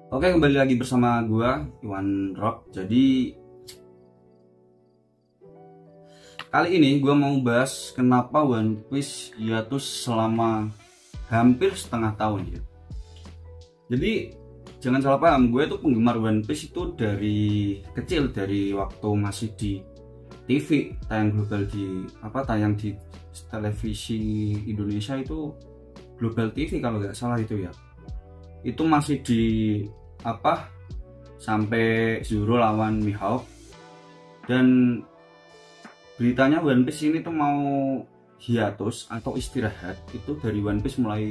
Oke, kembali lagi bersama gua Iwan Rock. Jadi kali ini gua mau bahas kenapa One Piece hiatus selama hampir setengah tahun ya. Jadi jangan salah paham, gue tuh penggemar One Piece itu dari kecil, dari waktu masih di TV tayang global tayang di televisi Indonesia itu Global TV kalau nggak salah itu ya. Itu masih di sampai Zoro lawan Mihawk, dan beritanya One Piece ini tuh mau hiatus atau istirahat itu dari One Piece mulai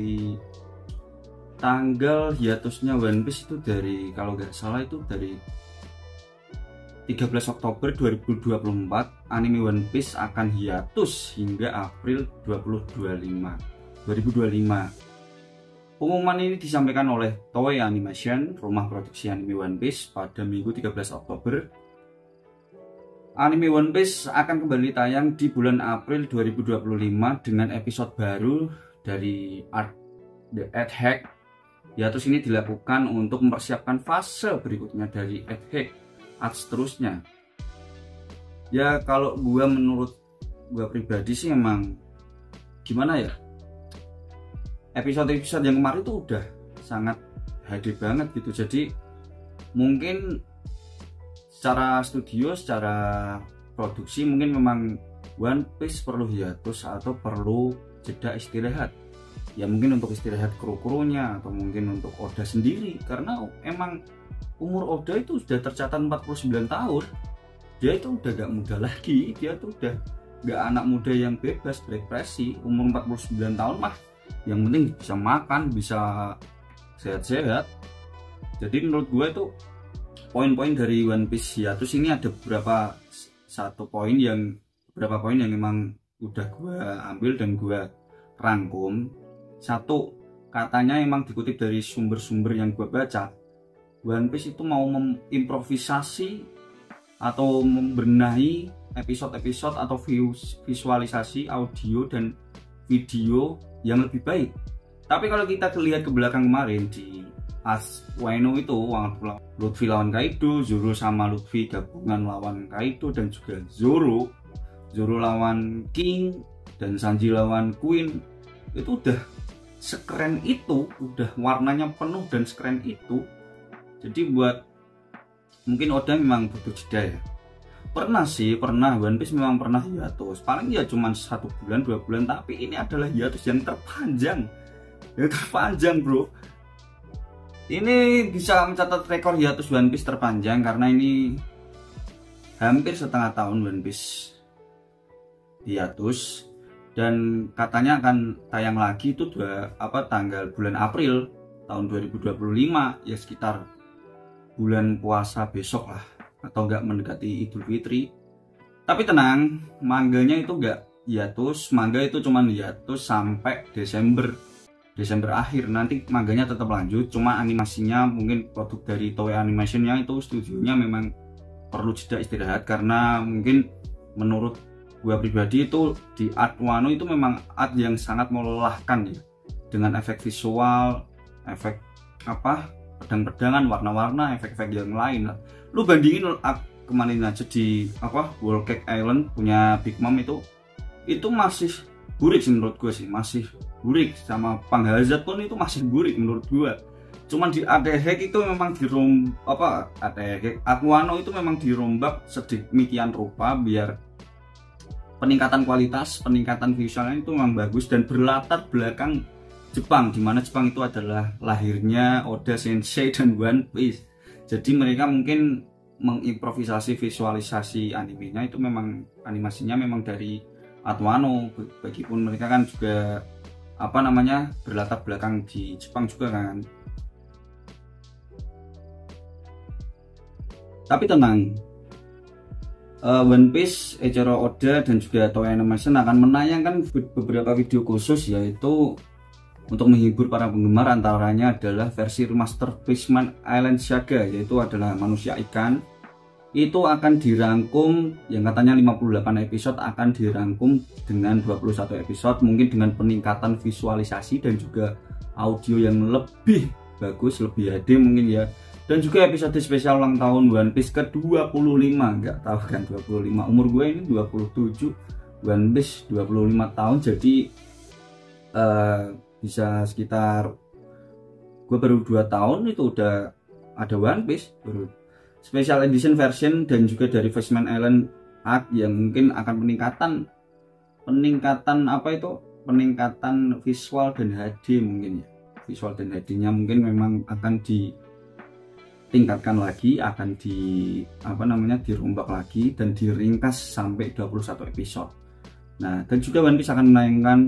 tanggal hiatusnya One Piece itu dari kalau nggak salah itu dari 13 Oktober 2024 anime One Piece akan hiatus hingga April 2025. Pengumuman ini disampaikan oleh Toei Animation, rumah produksi anime One Piece, pada Minggu 13 Oktober. Anime One Piece akan kembali tayang di bulan April 2025 dengan episode baru dari Arc The Egghead. Hiatus ini dilakukan untuk mempersiapkan fase berikutnya dari Egghead Arc seterusnya. Ya kalau menurut gua pribadi sih emang gimana ya, episode-episode yang kemarin itu udah sangat HD banget gitu. Jadi mungkin secara studio, secara produksi mungkin memang One Piece perlu hiatus atau perlu jeda istirahat. Ya mungkin untuk istirahat kru-krunya atau mungkin untuk Oda sendiri, karena emang umur Oda itu sudah tercatat 49 tahun. Dia itu udah gak muda lagi, dia tuh udah gak anak muda yang bebas berekspresi. Umur 49 tahun mah yang penting bisa makan, bisa sehat-sehat. Jadi menurut gue itu poin-poin dari One Piece hiatus ini ada beberapa poin yang memang udah gue ambil dan gue rangkum. Satu, katanya emang dikutip dari sumber-sumber yang gue baca, One Piece itu mau mengimprovisasi atau membenahi episode-episode atau visualisasi audio dan video yang lebih baik. Tapi kalau kita lihat ke belakang kemarin di Wano itu, Luffy lawan Kaido, Zoro sama Luffy gabungan lawan Kaido, dan juga Zoro lawan King, dan Sanji lawan Queen, itu udah sekeren itu, udah warnanya penuh dan sekeren itu. Jadi buat mungkin Oda memang butuh jeda ya. Pernah One Piece memang pernah hiatus, paling ya cuma 1 bulan 2 bulan, tapi ini adalah hiatus yang terpanjang bro. Ini bisa mencatat rekor hiatus One Piece terpanjang karena ini hampir setengah tahun One Piece hiatus, dan katanya akan tayang lagi itu tanggal bulan April tahun 2025, ya sekitar bulan puasa besok lah, atau enggak mendekati Idul Fitri. Tapi tenang, mangganya itu enggak hiatus, manga itu cuman hiatus sampai Desember akhir. Nanti mangganya tetap lanjut, cuma animasinya mungkin produk dari Toei Animationnya itu studionya memang perlu jeda istirahat, karena mungkin menurut gua pribadi itu di art Wano itu memang art yang sangat melelahkan ya, dengan efek visual, efek pedang-pedangan, warna-warna, efek-efek yang lain lah. Lu bandingin kemarin aja di Whole Cake Island punya Big Mom itu masih burik sih menurut gue sih, masih burik. Sama Pang Hazard pun itu masih burik menurut gue. Cuman di Egghead itu memang Wano itu memang dirombak sedemikian rupa biar peningkatan kualitas, peningkatan visualnya itu memang bagus, dan berlatar belakang Jepang, dimana Jepang itu adalah lahirnya Oda Sensei dan One Piece. Jadi mereka mungkin mengimprovisasi visualisasi animenya itu memang animasinya memang dari Wano, begitupun mereka kan juga berlatar belakang di Jepang juga kan. Tapi tenang, One Piece, Eiichiro Oda dan juga Toei Animation akan menayangkan beberapa video khusus, yaitu untuk menghibur para penggemar. Antaranya adalah versi remaster Fishman Island Saga, yaitu adalah manusia ikan. Itu akan dirangkum, yang katanya 58 episode akan dirangkum dengan 21 episode, mungkin dengan peningkatan visualisasi dan juga audio yang lebih bagus, lebih HD mungkin ya. Dan juga episode spesial ulang tahun One Piece ke 25, nggak tahu kan 25, umur gue ini 27, One Piece 25 tahun, jadi bisa sekitar gue baru 2 tahun itu udah ada One Piece, baru special edition version dan juga dari Fishman Island Arc yang mungkin akan peningkatan apa itu, peningkatan visual dan HD mungkin ya, visual dan HD-nya mungkin memang akan ditingkatkan lagi, akan dirombak lagi dan diringkas sampai 21 episode. Nah, dan juga One Piece akan menayangkan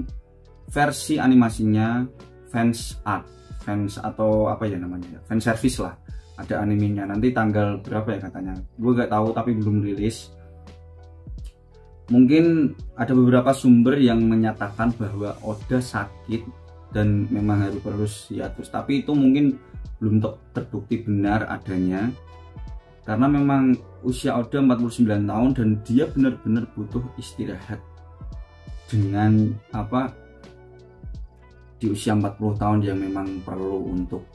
versi animasinya fans art, fans atau apa ya namanya, fan service lah, ada animenya nanti tanggal berapa ya katanya, gue gak tahu tapi belum rilis. Mungkin ada beberapa sumber yang menyatakan bahwa Oda sakit dan memang harus hiatus, tapi itu mungkin belum terbukti benar adanya, karena memang usia Oda 49 tahun dan dia benar-benar butuh istirahat. Dengan di usia 40 tahun yang memang perlu untuk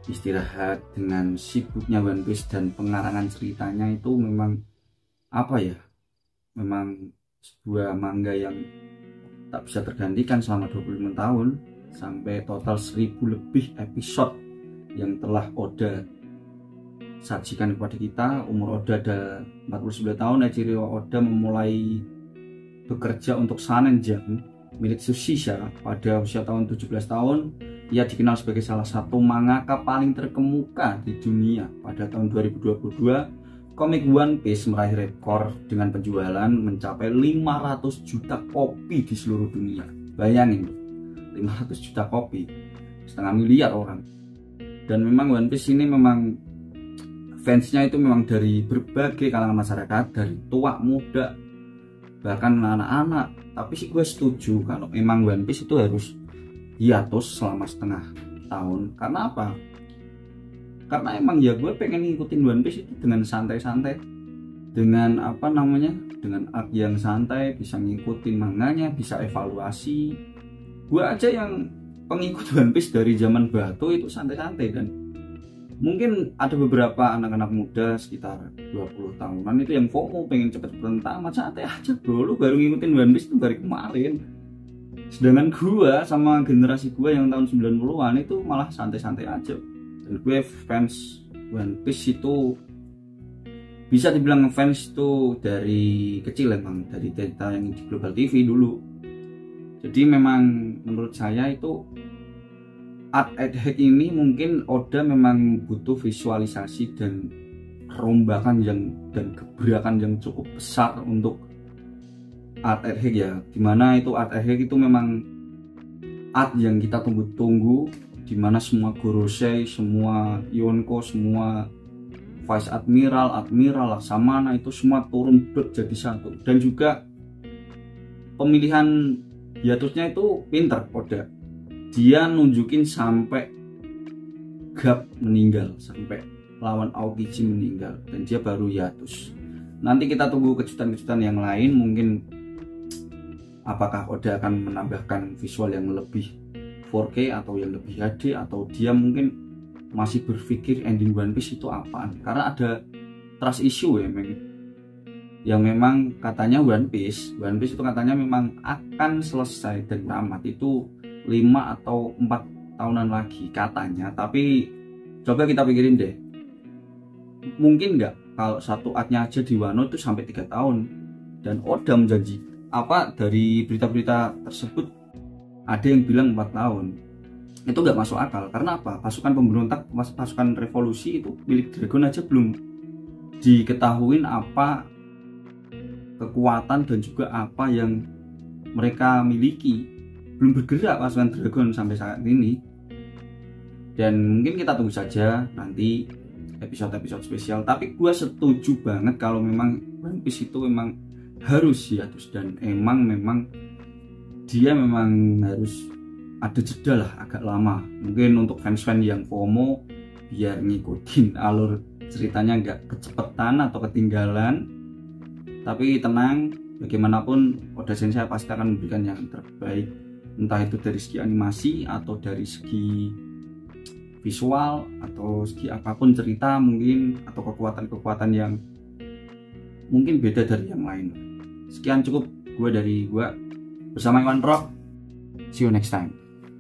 istirahat, dengan sibuknya One Piece dan pengarangan ceritanya itu memang memang sebuah manga yang tak bisa tergantikan selama 25 tahun sampai total 1000 lebih episode yang telah Oda sajikan kepada kita. Umur Oda ada 49 tahun, Eiichiro Oda memulai bekerja untuk Shonen Jump milik Shueisha pada usia tahun 17 tahun. Ia dikenal sebagai salah satu mangaka paling terkemuka di dunia. Pada tahun 2022 komik One Piece meraih rekor dengan penjualan mencapai 500 juta kopi di seluruh dunia. Bayangin, 500 juta kopi, setengah miliar orang. Dan memang One Piece ini memang fansnya itu memang dari berbagai kalangan masyarakat, dari tua, muda, bahkan anak-anak. Tapi sih gue setuju kalau memang One Piece itu harus hiatus selama setengah tahun. Karena apa? Karena emang ya gue pengen ngikutin One Piece itu dengan santai-santai, dengan dengan art yang santai, bisa ngikutin manganya, bisa evaluasi. Gue aja yang pengikut One Piece dari zaman batu itu santai-santai, dan mungkin ada beberapa anak-anak muda sekitar 20 tahunan itu yang FOMO, pengen cepet-cepetan tamat. Santai aja bro, lu baru ngikutin One Piece itu dari kemarin. Sedangkan gue sama generasi gue yang tahun 90-an itu malah santai-santai aja. Dan gue fans One Piece itu bisa dibilang fans itu dari kecil, emang dari cerita yang di Global TV dulu. Jadi memang menurut saya itu art hack ini mungkin Oda memang butuh visualisasi dan rombakan dan gebrakan yang cukup besar untuk art hack ya. Dimana itu art hack itu memang art yang kita tunggu-tunggu, dimana semua Gorosei, semua Yonko, semua Vice Admiral, Laksamana itu semua turun jadi satu. Dan juga pemilihan hiatusnya itu pinter Oda. Dia nunjukin sampai Gap meninggal, sampai lawan Aokiji meninggal, dan dia baru hiatus. Nanti kita tunggu kejutan-kejutan yang lain, mungkin apakah Oda akan menambahkan visual yang lebih 4K atau yang lebih HD, atau dia mungkin masih berpikir ending One Piece itu apaan. Karena ada trust issue ya yang memang katanya One Piece itu katanya memang akan selesai dan tamat itu 5 atau 4 tahunan lagi katanya. Tapi coba kita pikirin deh, mungkin nggak kalau satu arc-nya aja di Wano itu sampai 3 tahun. Dan Oda menjanji dari berita-berita tersebut ada yang bilang 4 tahun. Itu nggak masuk akal. Karena apa? Pasukan pemberontak, pasukan revolusi itu milik Dragon aja belum diketahuin apa kekuatan dan juga apa yang mereka miliki. Belum bergerak pasukan Dragon sampai saat ini. Dan mungkin kita tunggu saja nanti episode-episode spesial. Tapi gue setuju banget kalau memang One Piece itu memang harus hiatus, dan memang dia memang harus ada jeda lah agak lama. Mungkin untuk fans-fans yang FOMO biar ngikutin alur ceritanya nggak kecepetan atau ketinggalan. Tapi tenang, bagaimanapun Oda Sensei pasti akan memberikan yang terbaik, entah itu dari segi animasi atau dari segi visual atau segi apapun cerita mungkin, atau kekuatan-kekuatan yang mungkin beda dari yang lain. Sekian cukup gue dari gue bersama Iwan Rock. See you next time.